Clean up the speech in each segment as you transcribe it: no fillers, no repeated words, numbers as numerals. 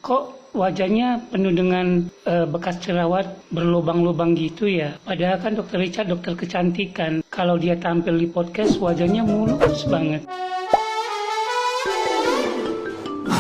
Kok wajahnya penuh dengan bekas jerawat berlubang-lubang gitu ya? Padahal kan dokter Richard dokter kecantikan. Kalau dia tampil di podcast wajahnya mulus banget.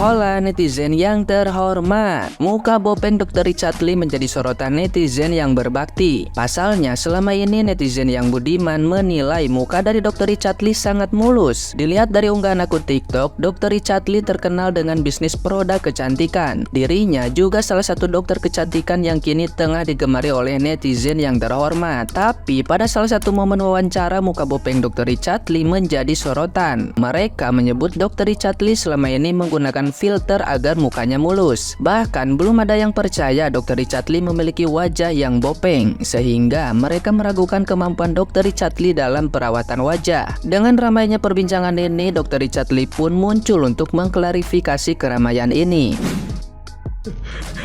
Hola netizen yang terhormat, muka bopeng Dr. Richard Lee menjadi sorotan netizen yang berbakti. Pasalnya selama ini netizen yang budiman menilai muka dari Dr. Richard Lee sangat mulus. Dilihat dari unggahan akun TikTok, Dr. Richard Lee terkenal dengan bisnis produk kecantikan. Dirinya juga salah satu dokter kecantikan yang kini tengah digemari oleh netizen yang terhormat. Tapi pada salah satu momen wawancara, muka bopeng Dr. Richard Lee menjadi sorotan. Mereka menyebut Dr. Richard Lee selama ini menggunakan filter agar mukanya mulus. Bahkan belum ada yang percaya Dr. Richard Lee memiliki wajah yang bopeng, sehingga mereka meragukan kemampuan Dr. Richard Lee dalam perawatan wajah. Dengan ramainya perbincangan ini, Dr. Richard Lee pun muncul untuk mengklarifikasi keramaian ini.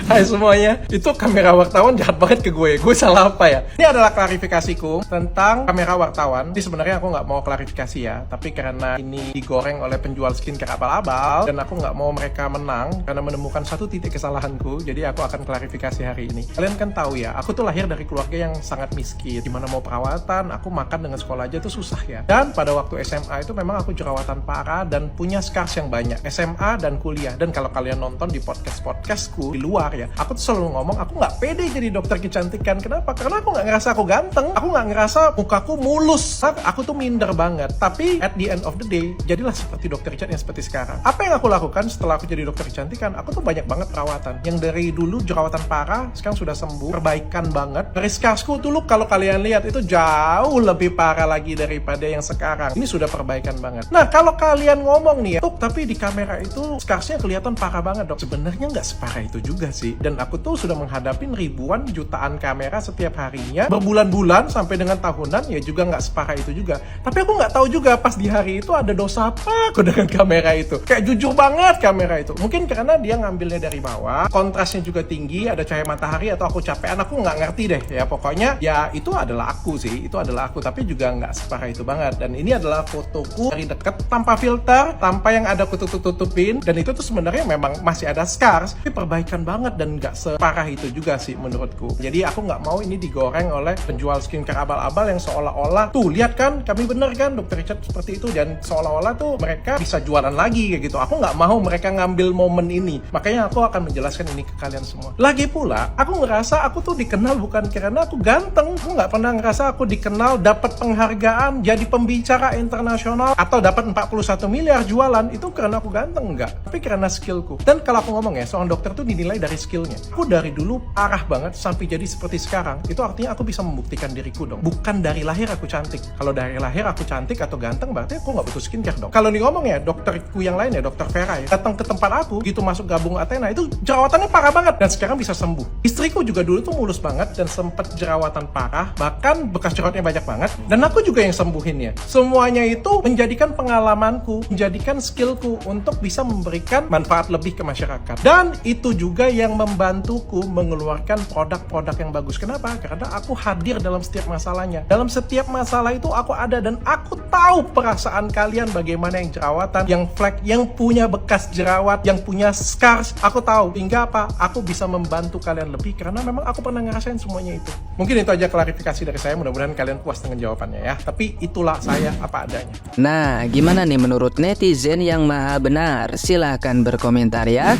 Hai semuanya, itu kamera wartawan jahat banget ke gue salah apa ya? Ini adalah klarifikasiku tentang kamera wartawan. Jadi sebenarnya aku nggak mau klarifikasi ya, tapi karena ini digoreng oleh penjual skincare abal-abal dan aku nggak mau mereka menang karena menemukan satu titik kesalahanku, jadi aku akan klarifikasi hari ini. Kalian kan tahu ya, aku tuh lahir dari keluarga yang sangat miskin. Dimana mau perawatan, aku makan dengan sekolah aja tuh susah ya. Dan pada waktu SMA itu memang aku jerawatan parah dan punya scars yang banyak. SMA dan kuliah. Dan kalau kalian nonton di podcastku di luar ya, aku tuh selalu ngomong aku nggak pede jadi dokter kecantikan. Kenapa? Karena aku nggak ngerasa aku ganteng, aku nggak ngerasa mukaku mulus, aku tuh minder banget. Tapi at the end of the day, jadilah seperti dokter Richard yang seperti sekarang. Apa yang aku lakukan setelah aku jadi dokter kecantikan? Aku tuh banyak banget perawatan. Yang dari dulu jerawatan parah, sekarang sudah sembuh, perbaikan banget. Dari scarsku dulu kalau kalian lihat itu jauh lebih parah lagi daripada yang sekarang. Ini sudah perbaikan banget. Nah kalau kalian ngomong nih ya, tapi di kamera itu scarsnya kelihatan parah banget dok. Sebenarnya nggak separah itu juga sih. Dan aku tuh sudah menghadapi ribuan jutaan kamera setiap harinya, berbulan-bulan sampai dengan tahunan, ya juga nggak separah itu juga. Tapi aku nggak tahu juga pas di hari itu ada dosa apa aku dengan kamera itu. Kayak jujur banget kamera itu. Mungkin karena dia ngambilnya dari bawah, kontrasnya juga tinggi, ada cahaya matahari atau aku capean, aku nggak ngerti deh ya. Pokoknya ya itu adalah aku sih, itu adalah aku. Tapi juga nggak separah itu banget. Dan ini adalah fotoku dari deket, tanpa filter, tanpa yang ada aku tutup-tutupin. Dan itu tuh sebenarnya memang masih ada scars, tapi perbaikan banget dan nggak separah itu juga sih menurutku. Jadi aku nggak mau ini digoreng oleh penjual skincare abal-abal yang seolah-olah tuh lihat kan kami bener kan Dr. Richard seperti itu, dan seolah-olah tuh mereka bisa jualan lagi kayak gitu. Aku nggak mau mereka ngambil momen ini, makanya aku akan menjelaskan ini ke kalian semua. Lagi pula aku ngerasa aku tuh dikenal bukan karena aku ganteng. Aku nggak pernah ngerasa aku dikenal dapat penghargaan jadi pembicara internasional atau dapat 41 miliar jualan itu karena aku ganteng, enggak, tapi karena skillku. Dan kalau aku ngomong ya, seorang dokter tuh dinilai dari skillnya. Aku dari dulu parah banget sampai jadi seperti sekarang, itu artinya aku bisa membuktikan diriku dong. Bukan dari lahir aku cantik. Kalau dari lahir aku cantik atau ganteng berarti aku nggak butuh skincare dong. Kalau nih ngomong ya, dokterku yang lain ya, dokter Vera ya, datang ke tempat aku gitu masuk gabung Athena itu jerawatannya parah banget dan sekarang bisa sembuh. Istriku juga dulu tuh mulus banget dan sempet jerawatan parah, bahkan bekas jerawatnya banyak banget, dan aku juga yang sembuhinnya. Semuanya itu menjadikan pengalamanku, menjadikan skillku untuk bisa memberikan manfaat lebih ke masyarakat. Dan itu juga yang membantuku mengeluarkan produk-produk yang bagus. Kenapa? Karena aku hadir dalam setiap masalahnya. Dalam setiap masalah itu aku ada dan aku tahu perasaan kalian bagaimana yang jerawatan, yang flek, yang punya bekas jerawat, yang punya scars. Aku tahu. Hingga apa? Aku bisa membantu kalian lebih karena memang aku pernah ngerasain semuanya itu. Mungkin itu aja klarifikasi dari saya. Mudah-mudahan kalian puas dengan jawabannya ya. Tapi itulah saya apa adanya. Nah, gimana nih menurut netizen yang maha benar? Silahkan berkomentar ya.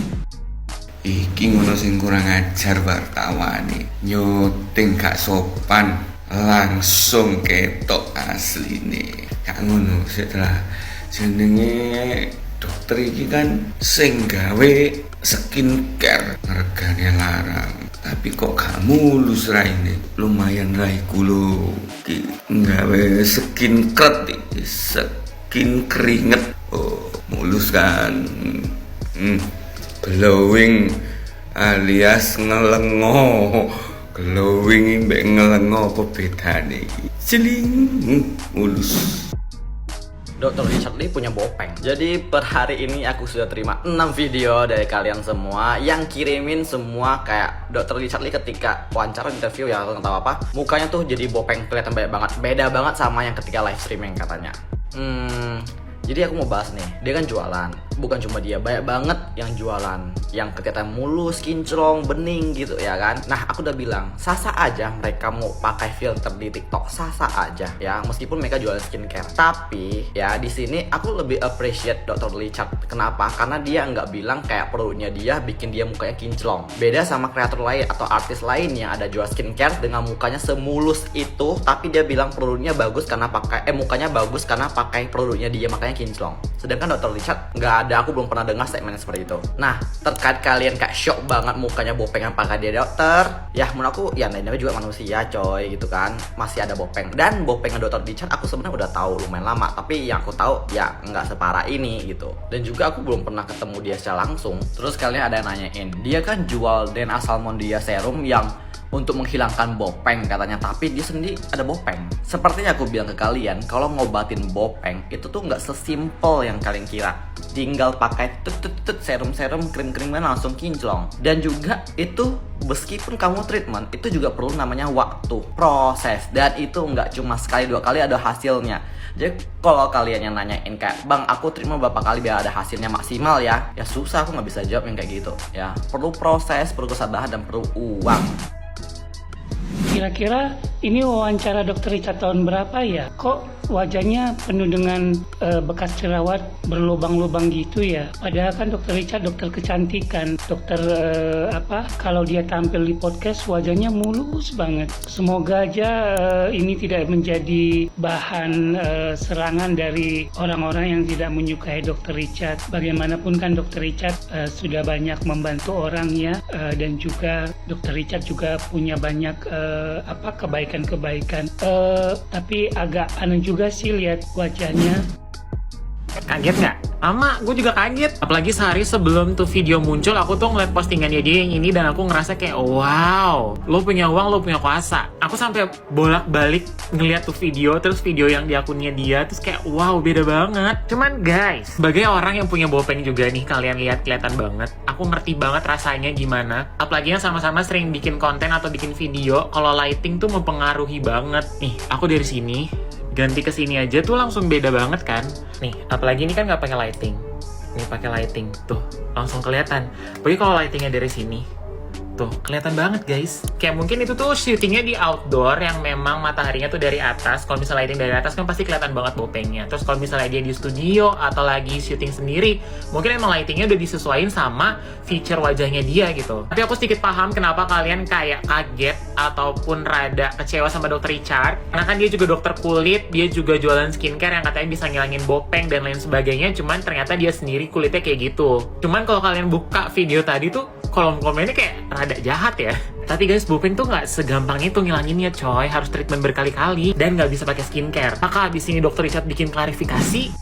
Iki ngono sing kurang ajar wartawane. Nyuting gak sopan, langsung ketok asline. Gak ngono setelah jenenge dokter iki kan sing gawe skincare regane larang. Tapi kok gak mulus raine. Lumayan raiku lho. Iki gawe skincare iki, skin keringet. Oh, mulus kan. Glowing alias ngelengo. Glowing mbek ngelengo apa bedane iki? Celing mulus. Dr. Richard Lee punya bopeng. Jadi per hari ini aku sudah terima 6 video dari kalian semua yang kirimin semua kayak Dr. Richard Lee ketika wawancara interview ya atau tahu apa, mukanya tuh jadi bopeng, kelihatan banyak banget. Beda banget sama yang ketika live streaming katanya. Jadi aku mau bahas nih, dia kan jualan. bukan cuma dia, banyak banget yang jualan yang kelihatan mulus, kinclong, bening gitu ya kan. Nah aku udah bilang sah-sah aja mereka mau pakai filter di TikTok, sah-sah aja ya, meskipun mereka jualan skincare. Tapi ya di sini aku lebih appreciate Dr. Richard. Kenapa? Karena dia nggak bilang kayak produknya dia bikin dia mukanya kinclong. Beda sama kreator lain atau artis lain yang ada jual skincare dengan mukanya semulus itu, tapi dia bilang produknya bagus karena mukanya bagus karena pakai produknya dia makanya kinclong. Sedangkan Dr. Richard nggak ada, aku belum pernah dengar statement seperti itu. Nah terkait kalian kayak shock banget mukanya bopeng yang pakai dia dokter, ya menurut aku ya namanya juga manusia coy gitu kan, masih ada bopeng. Dan bopengnya Dr. Richard aku sebenarnya udah tahu lumayan lama, tapi yang aku tahu ya nggak separah ini gitu. Dan juga aku belum pernah ketemu dia secara langsung. Terus kalian ada yang nanyain, dia kan jual DNA Salmondia serum yang untuk menghilangkan bopeng katanya, tapi dia sendiri ada bopeng. Sepertinya aku bilang ke kalian, kalau ngobatin bopeng itu tuh nggak sesimpel yang kalian kira. Tinggal pakai serum-serum, krim-krimnya langsung kinclong. Dan juga itu meskipun kamu treatment itu juga perlu namanya waktu, proses, dan itu nggak cuma sekali dua kali ada hasilnya. Jadi kalau kalian yang nanyain kayak, bang aku treatment berapa kali biar ada hasilnya maksimal ya susah, aku nggak bisa jawab yang kayak gitu ya. Perlu proses, perlu kesabaran, dan perlu uang. Kira-kira ini wawancara Dr. Richard tahun berapa ya? Kok wajahnya penuh dengan bekas jerawat berlubang-lubang gitu ya? Padahal kan Dr. Richard dokter kecantikan, dokter kalau dia tampil di podcast wajahnya mulus banget. Semoga aja ini tidak menjadi bahan serangan dari orang-orang yang tidak menyukai Dr. Richard. Bagaimanapun kan Dr. Richard sudah banyak membantu orang ya, dan juga Dr. Richard juga punya banyak kebaikan-kebaikan. Tapi agak aneh juga sih lihat wajahnya. Kaget nggak? Sama, gue juga kaget. Apalagi sehari sebelum tuh video muncul, aku tuh ngeliat postingannya dia yang ini, dan aku ngerasa kayak, wow, lo punya uang, lo punya kuasa. Aku sampai bolak-balik ngeliat tuh video, terus video yang di akunnya dia, terus kayak, wow, beda banget. Cuman guys, sebagai orang yang punya bopeng juga nih, kalian lihat kelihatan banget. Aku ngerti banget rasanya gimana. Apalagi yang sama-sama sering bikin konten atau bikin video, kalau lighting tuh mempengaruhi banget. Nih, aku dari sini ganti ke sini aja tuh langsung beda banget kan. Nih, apalagi ini kan nggak pakai lighting. Ini pakai lighting, tuh langsung kelihatan. Apalagi kalau lightingnya dari sini, tuh kelihatan banget guys. Kayak mungkin itu tuh syutingnya di outdoor yang memang mataharinya tuh dari atas. Kalau misalnya lighting dari atas kan pasti kelihatan banget bopengnya. Terus kalau misalnya dia di studio atau lagi syuting sendiri, mungkin emang lightingnya udah disesuaikan sama feature wajahnya dia gitu. Tapi aku sedikit paham kenapa kalian kayak kaget ataupun rada kecewa sama Dr. Richard. Karena kan dia juga dokter kulit, dia juga jualan skincare yang katanya bisa ngilangin bopeng dan lain sebagainya. Cuman ternyata dia sendiri kulitnya kayak gitu. Cuman kalau kalian buka video tadi tuh, kolom komennya kayak rada jahat ya. Tapi guys, bopeng tuh nggak segampang itu ngilanginnya coy. Harus treatment berkali-kali dan nggak bisa pakai skincare. Maka abis ini Dr. Richard bikin klarifikasi.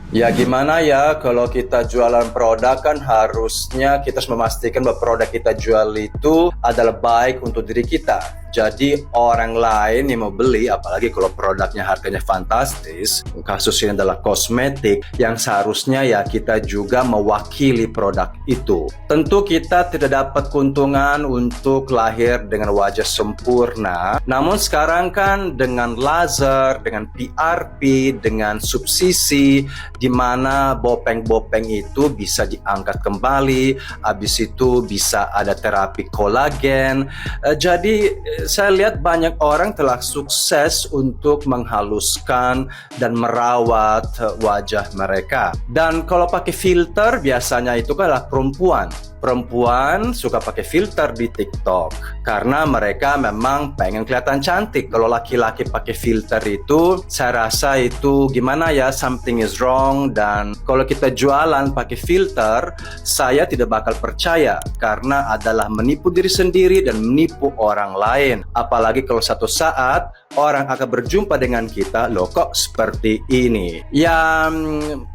Ya gimana ya, kalau kita jualan produk kan harusnya kita harus memastikan bahwa produk kita jual itu adalah baik untuk diri kita. Jadi orang lain yang mau beli, apalagi kalau produknya harganya fantastis, kasus ini adalah kosmetik, yang seharusnya ya kita juga mewakili produk itu. Tentu kita tidak dapat keuntungan untuk lahir dengan wajah sempurna, namun sekarang kan dengan laser, dengan PRP, dengan subsidi, di mana bopeng-bopeng itu bisa diangkat kembali, habis itu bisa ada terapi kolagen. Jadi saya lihat banyak orang telah sukses untuk menghaluskan dan merawat wajah mereka. Dan kalau pakai filter biasanya itu adalah perempuan. Perempuan suka pakai filter di TikTok karena mereka memang pengen kelihatan cantik. Kalau laki-laki pakai filter itu, saya rasa itu gimana ya, something is wrong. Dan kalau kita jualan pakai filter, saya tidak bakal percaya karena adalah menipu diri sendiri dan menipu orang lain. Apalagi kalau satu saat orang akan berjumpa dengan kita, loh kok seperti ini. Ya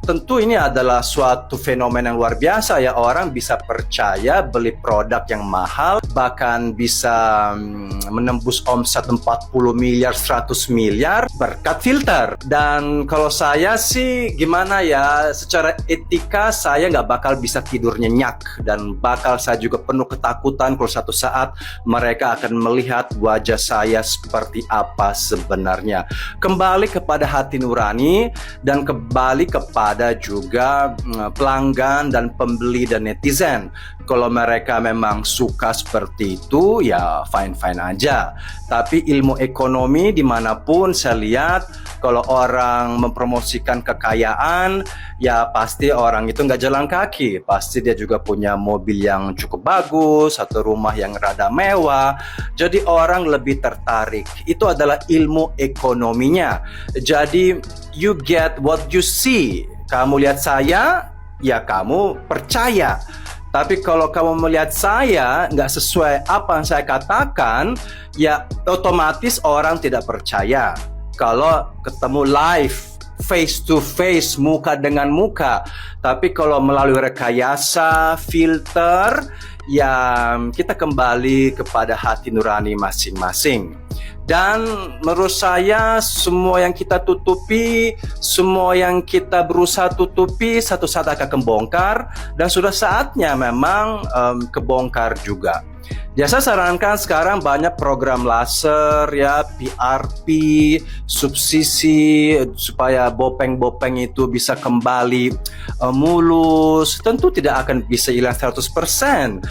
tentu ini adalah suatu fenomena yang luar biasa ya, orang bisa percaya percaya beli produk yang mahal, bahkan bisa menembus omset 40 miliar, 100 miliar berkat filter. Dan kalau saya sih gimana ya, secara etika saya nggak bakal bisa tidur nyenyak, dan bakal saya juga penuh ketakutan kalau satu saat mereka akan melihat wajah saya seperti apa sebenarnya. Kembali kepada hati nurani dan kembali kepada juga pelanggan dan pembeli dan netizen. Kalau mereka memang suka seperti itu, ya fine-fine aja. Tapi ilmu ekonomi dimanapun saya lihat, kalau orang mempromosikan kekayaan, ya pasti orang itu nggak jalan kaki. Pasti dia juga punya mobil yang cukup bagus, atau rumah yang rada mewah. Jadi orang lebih tertarik. Itu adalah ilmu ekonominya. Jadi you get what you see. Kamu lihat saya, ya kamu percaya. Tapi kalau kamu melihat saya nggak sesuai apa yang saya katakan, ya otomatis orang tidak percaya. Kalau ketemu live, face to face, muka dengan muka. Tapi kalau melalui rekayasa, filter, ya kita kembali kepada hati nurani masing-masing. Dan menurut saya semua yang kita tutupi, semua yang kita berusaha tutupi, satu saat akan kebongkar, dan sudah saatnya memang kebongkar juga. Ya, saya sarankan sekarang banyak program laser ya, PRP, subsidi supaya bopeng-bopeng itu bisa kembali mulus. Tentu tidak akan bisa hilang 100%,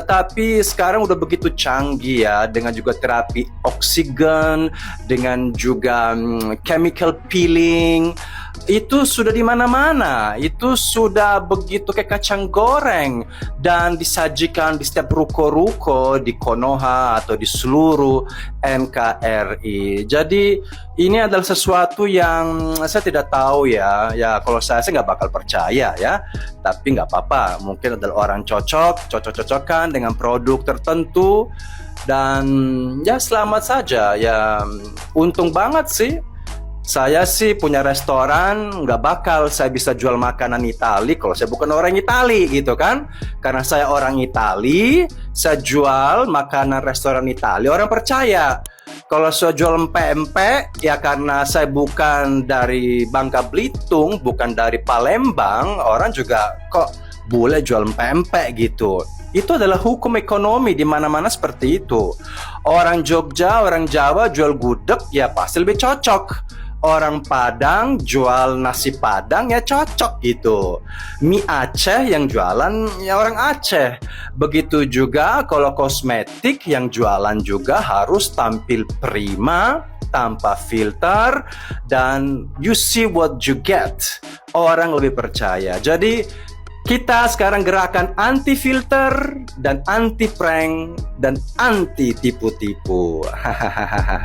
tapi sekarang udah begitu canggih ya, dengan juga terapi oksigen, dengan juga chemical peeling. Itu sudah di mana-mana, itu sudah begitu kayak kacang goreng, dan disajikan di setiap ruko-ruko di Konoha atau di seluruh NKRI. Jadi ini adalah sesuatu yang saya tidak tahu ya. Ya kalau saya nggak bakal percaya ya, tapi nggak apa-apa. Mungkin adalah orang cocok-cocokan dengan produk tertentu, dan ya selamat saja ya. Untung banget sih. Saya sih punya restoran, nggak bakal saya bisa jual makanan Itali kalau saya bukan orang Itali gitu kan. Karena saya orang Itali, saya jual makanan restoran Itali, orang percaya. Kalau saya jual empek-empek, ya karena saya bukan dari Bangka Belitung, bukan dari Palembang, orang juga kok boleh jual empek-empek gitu. Itu adalah hukum ekonomi di mana-mana seperti itu. Orang Jogja, orang Jawa jual gudeg, ya pasti lebih cocok. Orang Padang jual nasi Padang, ya cocok gitu. Mie Aceh yang jualan ya orang Aceh. Begitu juga kalau kosmetik yang jualan juga harus tampil prima, tanpa filter, dan you see what you get. Orang lebih percaya. Jadi kita sekarang gerakan anti filter dan anti prank dan anti tipu-tipu. Hahaha.